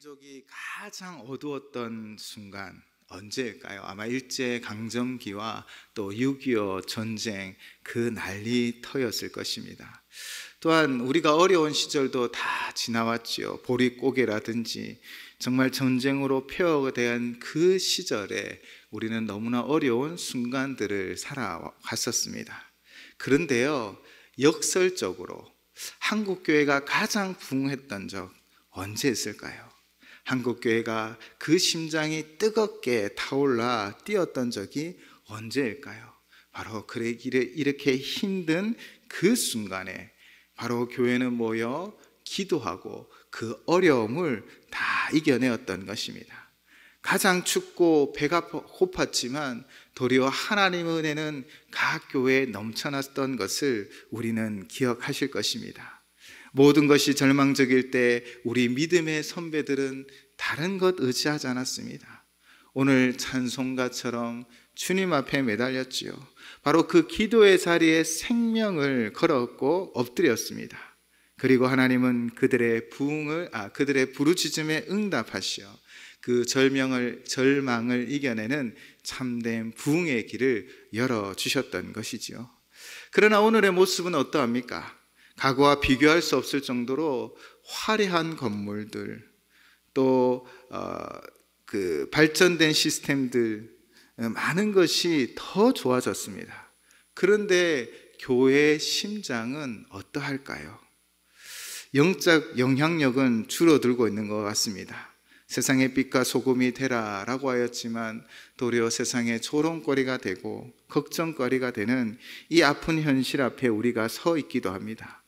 민족이 가장 어두웠던 순간 언제일까요? 아마 일제강점기와 또 6.25 전쟁 그 난리터였을 것입니다. 또한 우리가 어려운 시절도 다 지나왔지요. 보릿고개라든지 정말 전쟁으로 폐허된 그 시절에 우리는 너무나 어려운 순간들을 살아갔었습니다. 그런데요, 역설적으로 한국교회가 가장 부흥했던 적 언제였을까요? 한국교회가 그 심장이 뜨겁게 타올라 뛰었던 적이 언제일까요? 바로 이렇게 힘든 그 순간에 바로 교회는 모여 기도하고 그 어려움을 다 이겨내었던 것입니다. 가장 춥고 배가 고팠지만 도리어 하나님의 은혜는 각 교회에 넘쳐났던 것을 우리는 기억하실 것입니다. 모든 것이 절망적일 때 우리 믿음의 선배들은 다른 것 의지하지 않았습니다. 오늘 찬송가처럼 주님 앞에 매달렸지요. 바로 그 기도의 자리에 생명을 걸었고 엎드렸습니다. 그리고 하나님은 그들의 부르짖음에 응답하시어 그 절망을 이겨내는 참된 부흥의 길을 열어주셨던 것이지요. 그러나 오늘의 모습은 어떠합니까? 과거와 비교할 수 없을 정도로 화려한 건물들, 또 발전된 시스템들, 많은 것이 더 좋아졌습니다. 그런데 교회의 심장은 어떠할까요? 영적 영향력은 줄어들고 있는 것 같습니다. 세상의 빛과 소금이 되라라고 하였지만 도리어 세상의 조롱거리가 되고 걱정거리가 되는 이 아픈 현실 앞에 우리가 서 있기도 합니다.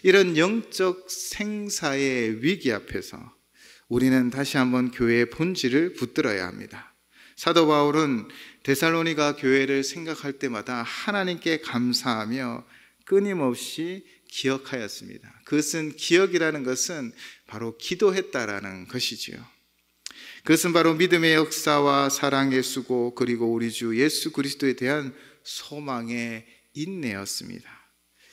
이런 영적 생사의 위기 앞에서 우리는 다시 한번 교회의 본질을 붙들어야 합니다. 사도 바울은 데살로니가 교회를 생각할 때마다 하나님께 감사하며 끊임없이 기억하였습니다. 그것은 기억이라는 것은 바로 기도했다라는 것이지요. 그것은 바로 믿음의 역사와 사랑의 수고, 그리고 우리 주 예수 그리스도에 대한 소망의 인내였습니다.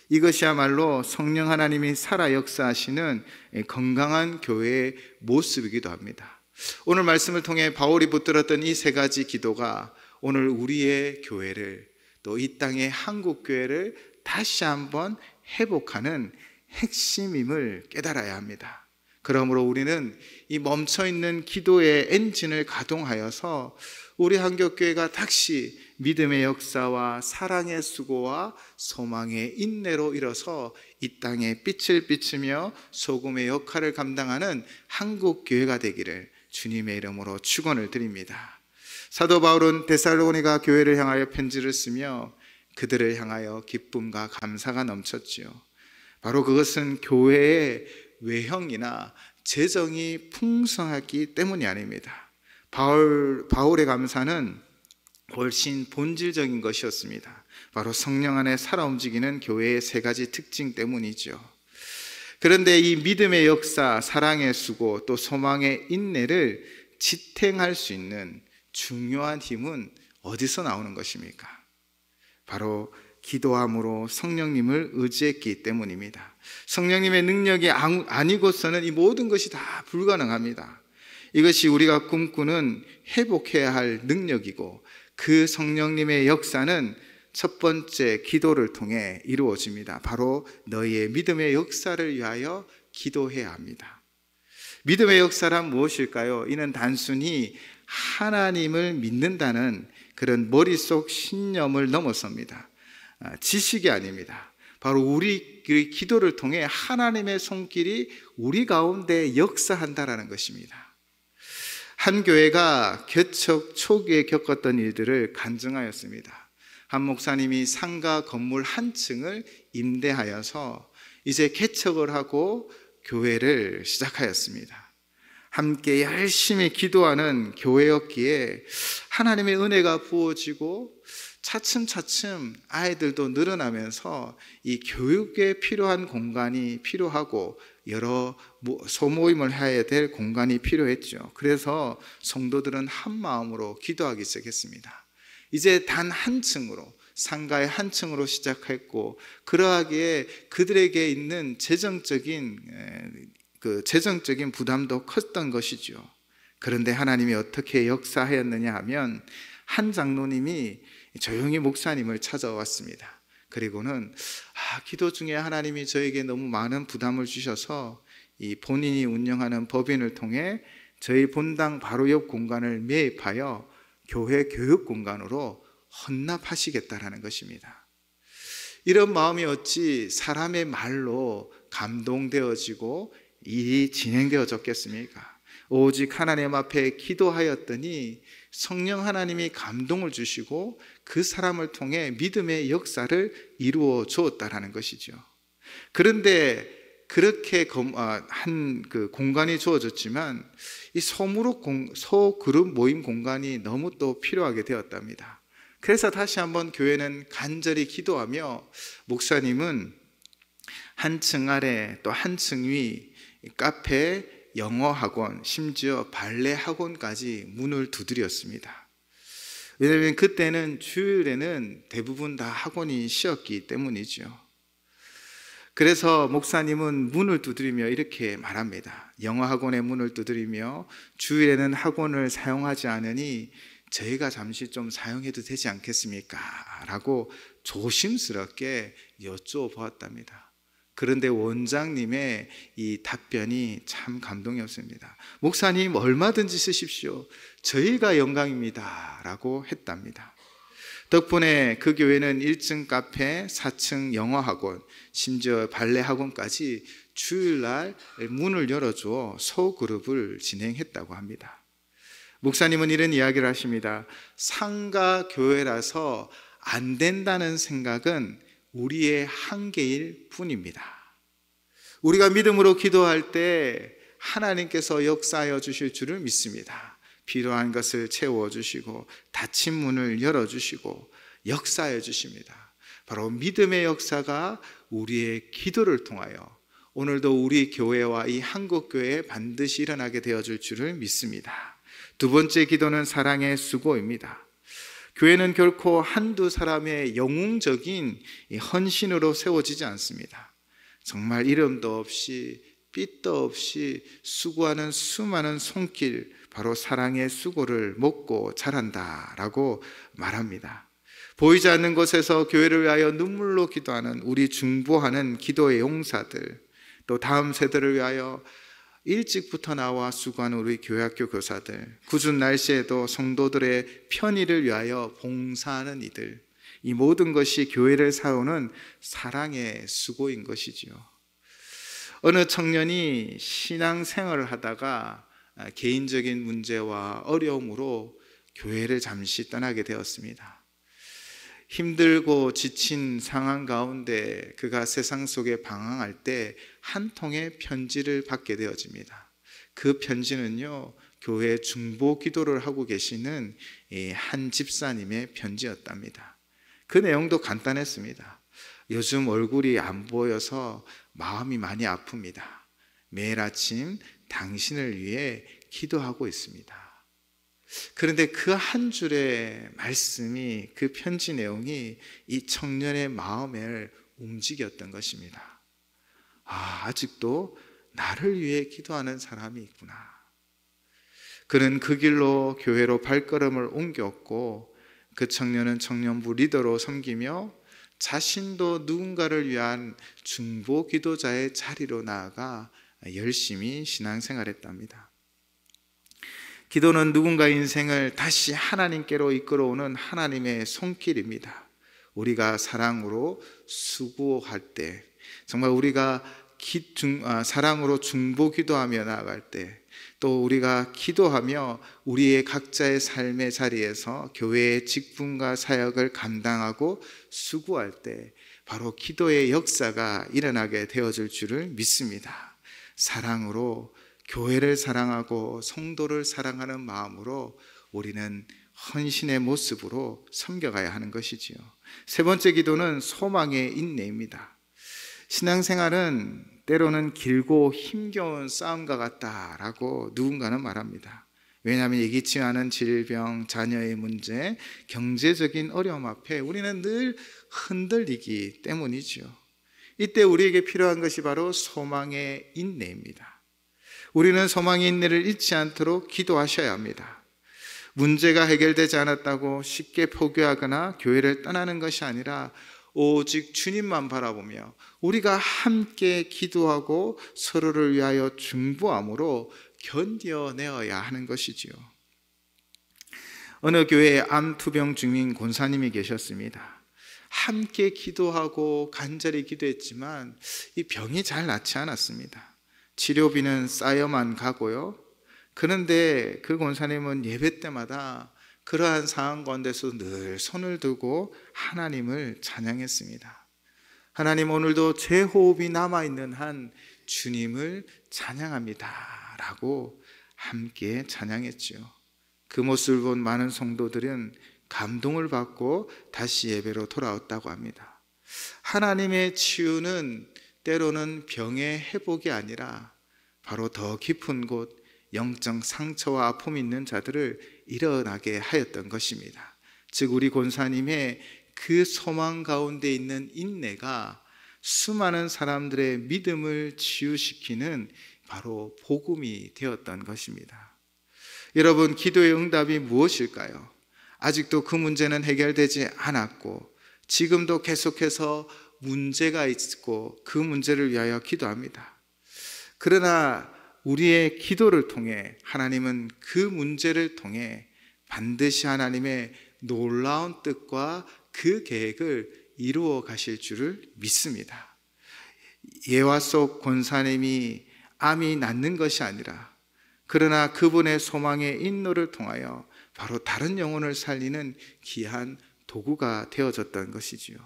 이것이야말로 성령 하나님이 살아 역사하시는 건강한 교회의 모습이기도 합니다. 오늘 말씀을 통해 바울이 붙들었던 이 세 가지 기도가 오늘 우리의 교회를, 또 이 땅의 한국교회를 다시 한번 회복하는 핵심임을 깨달아야 합니다. 그러므로 우리는 이 멈춰있는 기도의 엔진을 가동하여서 우리 한국교회가 다시 믿음의 역사와 사랑의 수고와 소망의 인내로 일어서 이 땅에 빛을 비추며 소금의 역할을 감당하는 한국교회가 되기를 주님의 이름으로 축원을 드립니다. 사도 바울은 데살로니가 교회를 향하여 편지를 쓰며 그들을 향하여 기쁨과 감사가 넘쳤지요. 바로 그것은 교회의 외형이나 재정이 풍성하기 때문이 아닙니다. 바울의 감사는 훨씬 본질적인 것이었습니다. 바로 성령 안에 살아 움직이는 교회의 세 가지 특징 때문이죠. 그런데 이 믿음의 역사, 사랑의 수고, 또 소망의 인내를 지탱할 수 있는 중요한 힘은 어디서 나오는 것입니까? 바로 기도함으로 성령님을 의지했기 때문입니다. 성령님의 능력이 아니고서는 이 모든 것이 다 불가능합니다. 이것이 우리가 꿈꾸는 회복해야 할 능력이고, 그 성령님의 역사는 첫 번째 기도를 통해 이루어집니다. 바로 너희의 믿음의 역사를 위하여 기도해야 합니다. 믿음의 역사란 무엇일까요? 이는 단순히 하나님을 믿는다는 그런 머릿속 신념을 넘어섭니다. 지식이 아닙니다. 바로 우리 기도를 통해 하나님의 손길이 우리 가운데 역사한다라는 것입니다. 한 교회가 개척 초기에 겪었던 일들을 간증하였습니다. 한 목사님이 상가 건물 한 층을 임대하여서 이제 개척을 하고 교회를 시작하였습니다. 함께 열심히 기도하는 교회였기에 하나님의 은혜가 부어지고 차츰차츰 아이들도 늘어나면서 이 교육에 필요한 공간이 필요하고 여러 소모임을 해야 될 공간이 필요했죠. 그래서 성도들은 한 마음으로 기도하기 시작했습니다. 이제 단 한 층으로, 상가의 한 층으로 시작했고, 그러하기에 그들에게 있는 재정적인 그 재정적인 부담도 컸던 것이죠. 그런데 하나님이 어떻게 역사하였느냐 하면 한 장로님이 조용히 목사님을 찾아왔습니다. 그리고는 기도 중에 하나님이 저에게 너무 많은 부담을 주셔서 이 본인이 운영하는 법인을 통해 저희 본당 바로 옆 공간을 매입하여 교회 교육 공간으로 헌납하시겠다라는 것입니다. 이런 마음이 어찌 사람의 말로 감동되어지고 일이 진행되어졌겠습니까? 오직 하나님 앞에 기도하였더니 성령 하나님이 감동을 주시고 그 사람을 통해 믿음의 역사를 이루어 주었다라는 것이죠. 그런데 그렇게 한 그 공간이 주어졌지만 이 소그룹 모임 공간이 너무 또 필요하게 되었답니다. 그래서 다시 한번 교회는 간절히 기도하며 목사님은 한 층 아래 또 한 층 위 카페, 영어 학원, 심지어 발레 학원까지 문을 두드렸습니다. 왜냐하면 그때는 주일에는 대부분 다 학원이 쉬었기 때문이죠. 그래서 목사님은 문을 두드리며 이렇게 말합니다. 영어 학원의 문을 두드리며 주일에는 학원을 사용하지 않으니 저희가 잠시 좀 사용해도 되지 않겠습니까? 라고 조심스럽게 여쭤보았답니다. 그런데 원장님의 이 답변이 참 감동이었습니다. 목사님 얼마든지 쓰십시오. 저희가 영광입니다. 라고 했답니다. 덕분에 그 교회는 1층 카페, 4층 영어학원, 심지어 발레 학원까지 주일날 문을 열어주어 소그룹을 진행했다고 합니다. 목사님은 이런 이야기를 하십니다. 상가 교회라서 안 된다는 생각은 우리의 한계일 뿐입니다. 우리가 믿음으로 기도할 때 하나님께서 역사하여 주실 줄을 믿습니다. 필요한 것을 채워주시고 닫힌 문을 열어주시고 역사해 주십니다. 바로 믿음의 역사가 우리의 기도를 통하여 오늘도 우리 교회와 이 한국교회에 반드시 일어나게 되어줄 줄을 믿습니다. 두 번째 기도는 사랑의 수고입니다. 교회는 결코 한두 사람의 영웅적인 헌신으로 세워지지 않습니다. 정말 이름도 없이 삐도 없이 수고하는 수많은 손길, 바로 사랑의 수고를 먹고 자란다라고 말합니다. 보이지 않는 곳에서 교회를 위하여 눈물로 기도하는 우리 중보하는 기도의 용사들, 또 다음 세대를 위하여 일찍부터 나와 수고하는 우리 교회학교 교사들, 궂은 날씨에도 성도들의 편의를 위하여 봉사하는 이들, 이 모든 것이 교회를 세우는 사랑의 수고인 것이지요. 어느 청년이 신앙생활을 하다가 개인적인 문제와 어려움으로 교회를 잠시 떠나게 되었습니다. 힘들고 지친 상황 가운데 그가 세상 속에 방황할 때 한 통의 편지를 받게 되어집니다. 그 편지는요, 교회 중보 기도를 하고 계시는 한 집사님의 편지였답니다. 그 내용도 간단했습니다. 요즘 얼굴이 안 보여서 마음이 많이 아픕니다. 매일 아침 당신을 위해 기도하고 있습니다. 그런데 그 한 줄의 말씀이, 그 편지 내용이 이 청년의 마음을 움직였던 것입니다. 아직도 나를 위해 기도하는 사람이 있구나. 그는 그 길로 교회로 발걸음을 옮겼고, 그 청년은 청년부 리더로 섬기며 자신도 누군가를 위한 중보 기도자의 자리로 나아가 열심히 신앙생활했답니다. 기도는 누군가의 인생을 다시 하나님께로 이끌어오는 하나님의 손길입니다. 우리가 사랑으로 수고할 때, 정말 우리가 사랑으로 중보 기도하며 나아갈 때, 또 우리가 기도하며 우리의 각자의 삶의 자리에서 교회의 직분과 사역을 감당하고 수고할 때 바로 기도의 역사가 일어나게 되어질 줄을 믿습니다. 사랑으로, 교회를 사랑하고 성도를 사랑하는 마음으로 우리는 헌신의 모습으로 섬겨가야 하는 것이지요. 세 번째 기도는 소망의 인내입니다. 신앙생활은 때로는 길고 힘겨운 싸움과 같다라고 누군가는 말합니다. 왜냐하면 예기치 않은 질병, 자녀의 문제, 경제적인 어려움 앞에 우리는 늘 흔들리기 때문이죠. 이때 우리에게 필요한 것이 바로 소망의 인내입니다. 우리는 소망의 인내를 잃지 않도록 기도하셔야 합니다. 문제가 해결되지 않았다고 쉽게 포기하거나 교회를 떠나는 것이 아니라 오직 주님만 바라보며 우리가 함께 기도하고 서로를 위하여 중보함으로 견뎌내어야 하는 것이지요. 어느 교회에 암투병 중인 권사님이 계셨습니다. 함께 기도하고 간절히 기도했지만 이 병이 잘 낫지 않았습니다. 치료비는 쌓여만 가고요. 그런데 그 권사님은 예배 때마다 그러한 상황 가운데서 늘 손을 들고 하나님을 찬양했습니다. 하나님, 오늘도 제 호흡이 남아있는 한 주님을 찬양합니다 라고 함께 찬양했지요. 그 모습을 본 많은 성도들은 감동을 받고 다시 예배로 돌아왔다고 합니다. 하나님의 치유는 때로는 병의 회복이 아니라 바로 더 깊은 곳, 영적 상처와 아픔이 있는 자들을 일어나게 하였던 것입니다. 즉 우리 권사님의 그 소망 가운데 있는 인내가 수많은 사람들의 믿음을 치유시키는 바로 복음이 되었던 것입니다. 여러분, 기도의 응답이 무엇일까요? 아직도 그 문제는 해결되지 않았고 지금도 계속해서 문제가 있고 그 문제를 위하여 기도합니다. 그러나 우리의 기도를 통해 하나님은 그 문제를 통해 반드시 하나님의 놀라운 뜻과 그 계획을 이루어 가실 줄을 믿습니다. 예화 속 권사님이 암이 낫는 것이 아니라 그러나 그분의 소망의 인노를 통하여 바로 다른 영혼을 살리는 귀한 도구가 되어졌던 것이지요.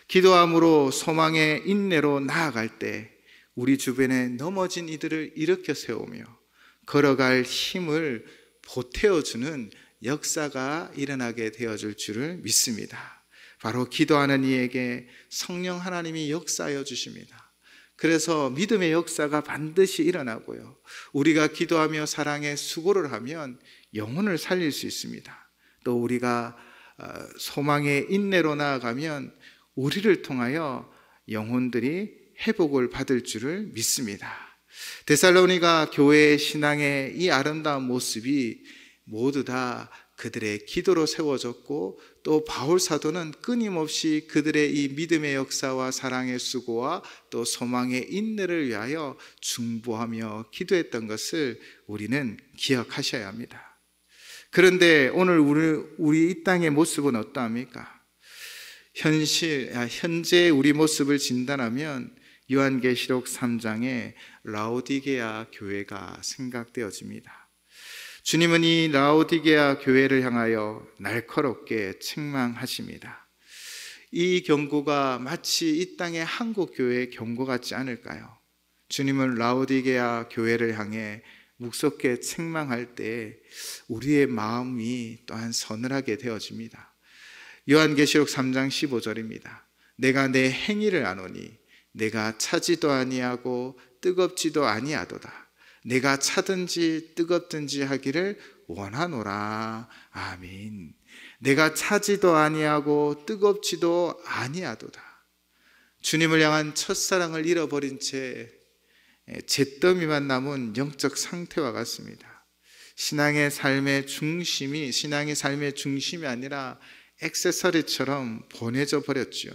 기도함으로 소망의 인내로 나아갈 때 우리 주변에 넘어진 이들을 일으켜 세우며 걸어갈 힘을 보태어주는 역사가 일어나게 되어질 줄을 믿습니다. 바로 기도하는 이에게 성령 하나님이 역사하여 주십니다. 그래서 믿음의 역사가 반드시 일어나고요, 우리가 기도하며 사랑의 수고를 하면 영혼을 살릴 수 있습니다. 또 우리가 소망의 인내로 나아가면 우리를 통하여 영혼들이 회복을 받을 줄을 믿습니다. 데살로니가 교회의 신앙의 이 아름다운 모습이 모두 다 그들의 기도로 세워졌고 또 바울 사도는 끊임없이 그들의 이 믿음의 역사와 사랑의 수고와 또 소망의 인내를 위하여 중보하며 기도했던 것을 우리는 기억하셔야 합니다. 그런데 오늘 우리 이 땅의 모습은 어떠합니까? 현재 우리 모습을 진단하면 요한계시록 3장에 라오디게아 교회가 생각되어집니다. 주님은 이 라오디게아 교회를 향하여 날카롭게 책망하십니다. 이 경고가 마치 이 땅의 한국 교회의 경고 같지 않을까요? 주님은 라오디게아 교회를 향해 묵섭게 책망할 때 우리의 마음이 또한 서늘하게 되어집니다. 요한계시록 3장 15절입니다. 내가 내 행위를 아노니 내가 차지도 아니하고 뜨겁지도 아니하도다. 내가 차든지 뜨겁든지 하기를 원하노라. 아멘. 내가 차지도 아니하고 뜨겁지도 아니하도다. 주님을 향한 첫사랑을 잃어버린 채 잿더미만 남은 영적 상태와 같습니다. 신앙의 삶의 중심이 아니라 액세서리처럼 보내져 버렸지요.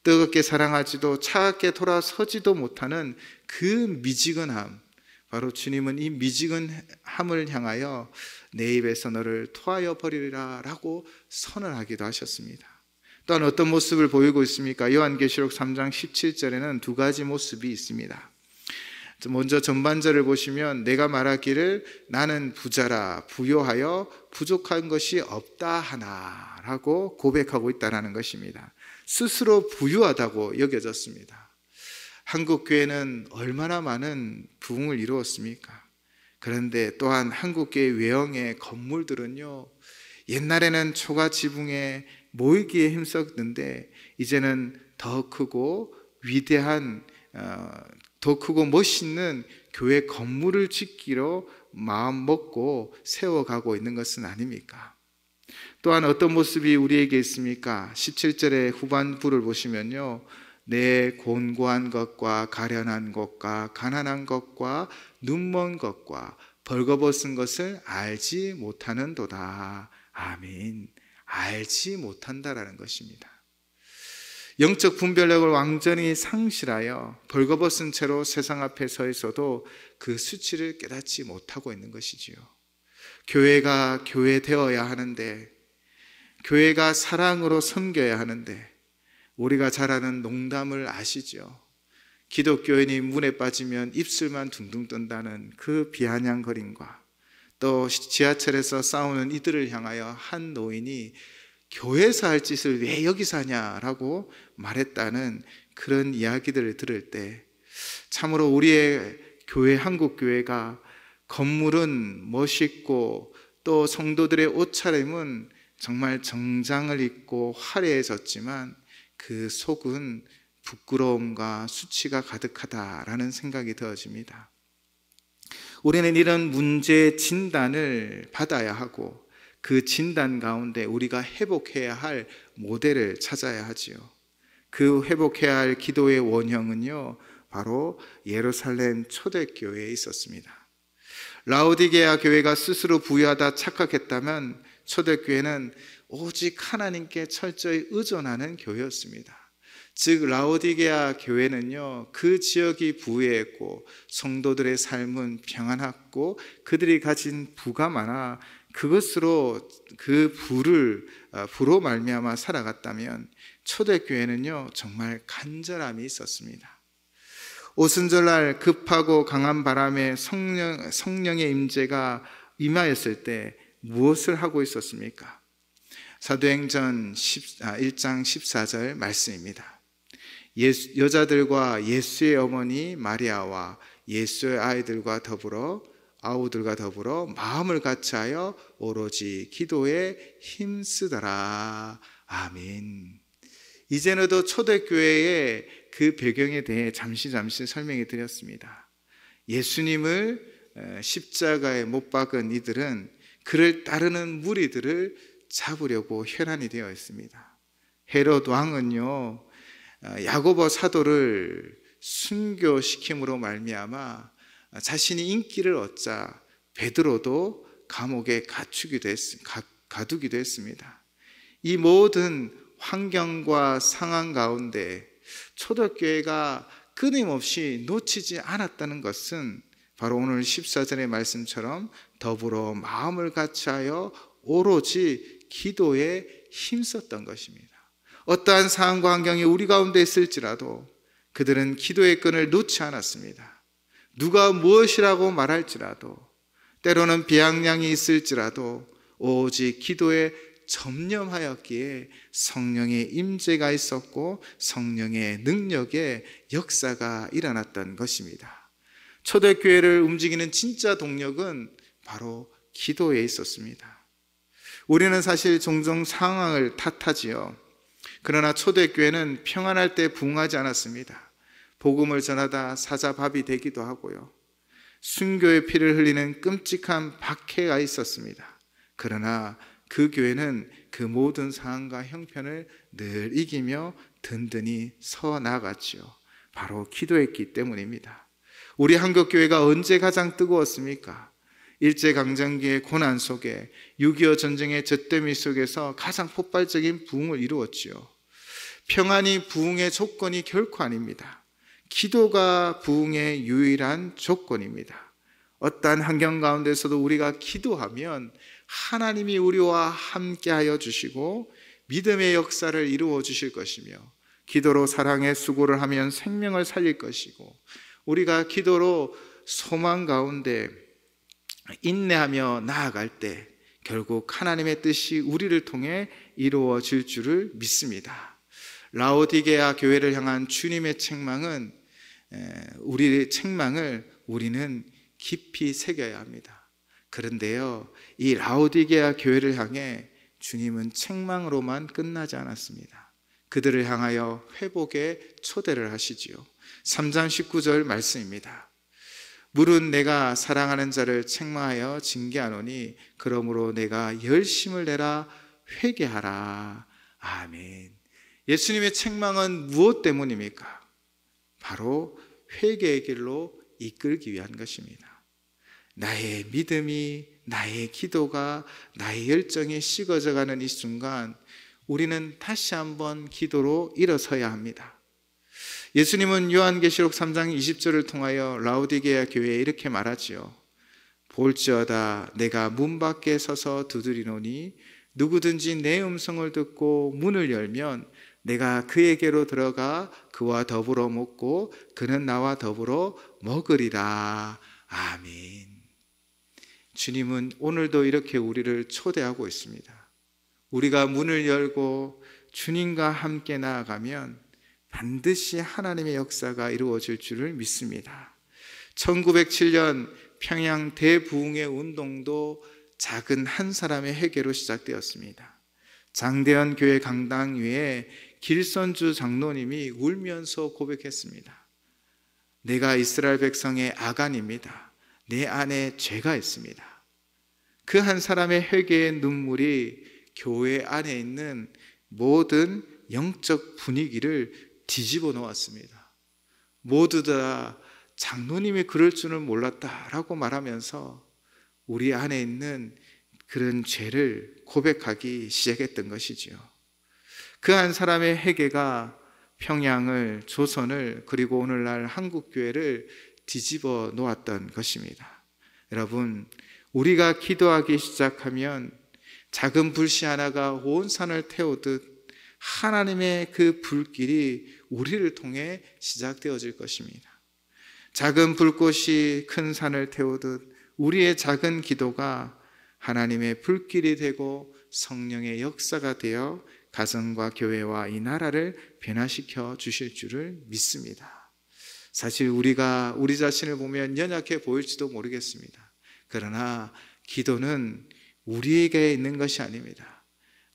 뜨겁게 사랑하지도 차갑게 돌아서지도 못하는 그 미지근함, 바로 주님은 이 미지근함을 향하여 내 입에서 너를 토하여 버리리라 라고 선언하기도 하셨습니다. 또한 어떤 모습을 보이고 있습니까? 요한계시록 3장 17절에는 두 가지 모습이 있습니다. 먼저 전반절을 보시면 내가 말하기를 나는 부자라 부요하여 부족한 것이 없다 하나 라고 고백하고 있다는 것입니다. 스스로 부유하다고 여겨졌습니다. 한국 교회는 얼마나 많은 부흥을 이루었습니까? 그런데 또한 한국 교회 외형의 건물들은요, 옛날에는 초가 지붕에 모이기에 힘썼는데 이제는 더 크고 위대한 더 크고 멋있는 교회 건물을 짓기로 마음 먹고 세워가고 있는 것은 아닙니까? 또한 어떤 모습이 우리에게 있습니까? 17절의 후반부를 보시면요, 내 곤고한 것과 가련한 것과 가난한 것과 눈먼 것과 벌거벗은 것을 알지 못하는도다. 아멘. 알지 못한다라는 것입니다. 영적 분별력을 완전히 상실하여 벌거벗은 채로 세상 앞에 서 있어도 그 수치를 깨닫지 못하고 있는 것이지요. 교회가 교회 되어야 하는데, 교회가 사랑으로 섬겨야 하는데, 우리가 잘 아는 농담을 아시죠? 기독교인이 문에 빠지면 입술만 둥둥 뜬다는 그 비아냥거림과, 또 지하철에서 싸우는 이들을 향하여 한 노인이 교회에서 할 짓을 왜 여기서 하냐라고 말했다는 그런 이야기들을 들을 때, 참으로 우리의 교회, 한국교회가 건물은 멋있고 또 성도들의 옷차림은 정말 정장을 입고 화려해졌지만 그 속은 부끄러움과 수치가 가득하다라는 생각이 되어집니다. 우리는 이런 문제의 진단을 받아야 하고, 그 진단 가운데 우리가 회복해야 할 모델을 찾아야 하지요. 그 회복해야 할 기도의 원형은요, 바로 예루살렘 초대교회에 있었습니다. 라오디게아 교회가 스스로 부유하다 착각했다면 초대교회는 오직 하나님께 철저히 의존하는 교회였습니다. 즉 라오디게아 교회는요, 그 지역이 부유했고 성도들의 삶은 평안했고 그들이 가진 부가 많아 그것으로 그 부로 말미암아 살아갔다면, 초대교회는요 정말 간절함이 있었습니다. 오순절날 급하고 강한 바람에 성령의 임재가 임하였을 때 무엇을 하고 있었습니까? 사도행전 1장 14절 말씀입니다. 여자들과 예수의 어머니 마리아와 예수의 아우들과 더불어 마음을 같이하여 오로지 기도에 힘쓰더라. 아멘. 이전에도 초대교회의 그 배경에 대해 잠시 설명해 드렸습니다. 예수님을 십자가에 못 박은 이들은 그를 따르는 무리들을 잡으려고 혈안이 되어 있습니다. 헤롯 왕은요, 야고보 사도를 순교시킴으로 말미암아 자신이 인기를 얻자 베드로도 감옥에 가두기도 했습니다. 이 모든 환경과 상황 가운데 초대교회가 끊임없이 놓치지 않았다는 것은 바로 오늘 14절의 말씀처럼 더불어 마음을 같이하여 오로지 기도에 힘썼던 것입니다. 어떠한 상황과 환경이 우리 가운데 있을지라도 그들은 기도의 끈을 놓지 않았습니다. 누가 무엇이라고 말할지라도, 때로는 비아냥이 있을지라도 오직 기도에 전념하였기에 성령의 임재가 있었고 성령의 능력의 역사가 일어났던 것입니다. 초대교회를 움직이는 진짜 동력은 바로 기도에 있었습니다. 우리는 사실 종종 상황을 탓하지요. 그러나 초대교회는 평안할 때 부응하지 않았습니다. 복음을 전하다 사자밥이 되기도 하고요, 순교의 피를 흘리는 끔찍한 박해가 있었습니다. 그러나 그 교회는 그 모든 상황과 형편을 늘 이기며 든든히 서 나갔지요. 바로 기도했기 때문입니다. 우리 한국교회가 언제 가장 뜨거웠습니까? 일제강점기의 고난 속에, 6.25 전쟁의 젖더미 속에서 가장 폭발적인 부흥을 이루었지요. 평안이 부흥의 조건이 결코 아닙니다. 기도가 부흥의 유일한 조건입니다. 어떠한 환경 가운데서도 우리가 기도하면 하나님이 우리와 함께하여 주시고 믿음의 역사를 이루어 주실 것이며, 기도로 사랑의 수고를 하면 생명을 살릴 것이고, 우리가 기도로 소망 가운데 인내하며 나아갈 때 결국 하나님의 뜻이 우리를 통해 이루어질 줄을 믿습니다. 라오디게아 교회를 향한 주님의 책망은, 우리의 책망을 우리는 깊이 새겨야 합니다. 그런데요, 이 라오디게아 교회를 향해 주님은 책망으로만 끝나지 않았습니다. 그들을 향하여 회복의 초대를 하시지요. 3장 19절 말씀입니다. 물은 내가 사랑하는 자를 책망하여 징계하노니 그러므로 내가 열심을 내라 회개하라. 아멘. 예수님의 책망은 무엇 때문입니까? 바로 회개의 길로 이끌기 위한 것입니다. 나의 믿음이, 나의 기도가, 나의 열정이 식어져가는 이 순간 우리는 다시 한번 기도로 일어서야 합니다. 예수님은 요한계시록 3장 20절을 통하여 라오디게아 교회에 이렇게 말하지요. 볼지어다 내가 문 밖에 서서 두드리노니 누구든지 내 음성을 듣고 문을 열면 내가 그에게로 들어가 그와 더불어 먹고 그는 나와 더불어 먹으리라. 아멘. 주님은 오늘도 이렇게 우리를 초대하고 있습니다. 우리가 문을 열고 주님과 함께 나아가면 반드시 하나님의 역사가 이루어질 줄을 믿습니다. 1907년 평양 대부흥회 운동도 작은 한 사람의 회개로 시작되었습니다. 장대현 교회 강당 위에 길선주 장로님이 울면서 고백했습니다. 내가 이스라엘 백성의 아간입니다. 내 안에 죄가 있습니다. 그 한 사람의 회개의 눈물이 교회 안에 있는 모든 영적 분위기를 뒤집어 놓았습니다. 모두 다 장로님이 그럴 줄은 몰랐다라고 말하면서 우리 안에 있는 그런 죄를 고백하기 시작했던 것이지요. 그 한 사람의 회개가 평양을, 조선을, 그리고 오늘날 한국교회를 뒤집어 놓았던 것입니다. 여러분, 우리가 기도하기 시작하면 작은 불씨 하나가 온 산을 태우듯 하나님의 그 불길이 우리를 통해 시작되어질 것입니다. 작은 불꽃이 큰 산을 태우듯 우리의 작은 기도가 하나님의 불길이 되고 성령의 역사가 되어 가정과 교회와 이 나라를 변화시켜 주실 줄을 믿습니다. 사실 우리가 우리 자신을 보면 연약해 보일지도 모르겠습니다. 그러나 기도는 우리에게 있는 것이 아닙니다.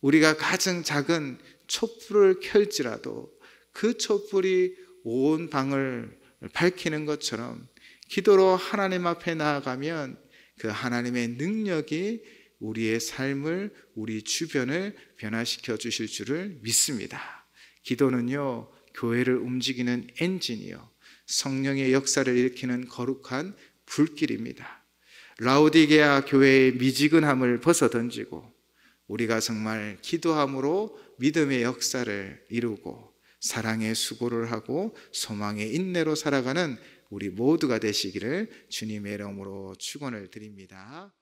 우리가 가장 작은 촛불을 켤지라도 그 촛불이 온 방을 밝히는 것처럼 기도로 하나님 앞에 나아가면 그 하나님의 능력이 우리의 삶을, 우리 주변을 변화시켜 주실 줄을 믿습니다. 기도는요, 교회를 움직이는 엔진이요, 성령의 역사를 일으키는 거룩한 불길입니다. 라오디게아 교회의 미지근함을 벗어던지고 우리가 정말 기도함으로 믿음의 역사를 이루고 사랑의 수고를 하고 소망의 인내로 살아가는 우리 모두가 되시기를 주님의 이름으로 축원을 드립니다.